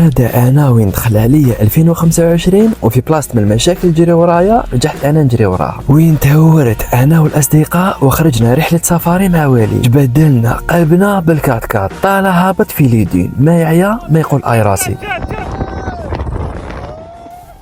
هذا انا وين دخل عليا 2025 وفي بلاصه من المشاكل جري ورايا رجعت انا نجري وراها، وين تهورت انا والاصدقاء وخرجنا رحله سفاري مع والي، جبدلنا قلبنا بالكات طالع هابط في ليدين ما يعيا ما يقول اي راسي.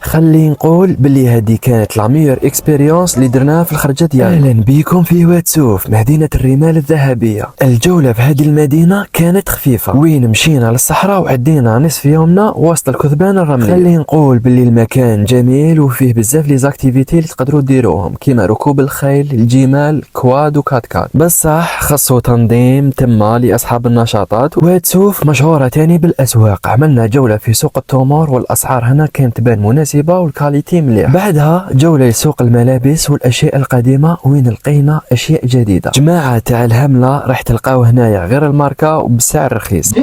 خلي نقول باللي هذه كانت لا ميور اكسبيريونس اللي درناها في الخرجه ديالنا. اهلا بكم في واتسوف مدينه الرمال الذهبيه. الجوله في هذه المدينه كانت خفيفه، وين مشينا للصحراء وعدينا نصف يومنا وسط الكثبان الرمليه. خلي نقول باللي المكان جميل وفيه بزاف لي زاكتيفيتي اللي تقدروا ديروهم كيما ركوب الخيل، الجمال، كواد وكات. بصح خاصو تنظيم تما لاصحاب النشاطات. واتسوف مشهوره تاني بالاسواق، عملنا جوله في سوق التمور والاسعار هنا كانت تبان مناسبه والكاليتي مليح. بعدها جولة لسوق الملابس والاشياء القديمة وين لقينا اشياء جديدة. جماعة تاع الهملة راح تلقاو هنايا غير الماركة وبسعر رخيص.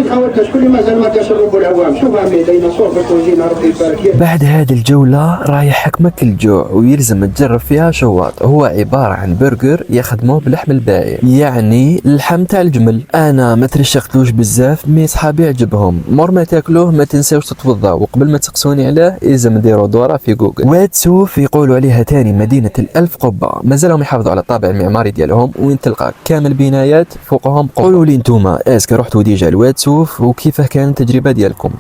بعد هذه الجولة رايح حكمك الجوع ويلزم تجرب فيها شواط، هو عبارة عن برجر يخدموه بلحم البائع، يعني اللحم تاع الجمل. انا ما ترشقتلوش بزاف مي صحابي عجبهم. مور ما تاكلوه ما تنساوش تتوضاو، وقبل ما تسقسوني عليه لازم ديروا دورة في جوجل. واتسوف يقولوا عليها تاني مدينة الألف قبة، مازالهم يحافظوا على الطابع المعماري ديالهم وين تلقى كامل بنايات فوقهم قبة. قولوا لي نتوما اسك رحتوا ديجا لواتسوف وكيفاه كانت التجربة ديالكم؟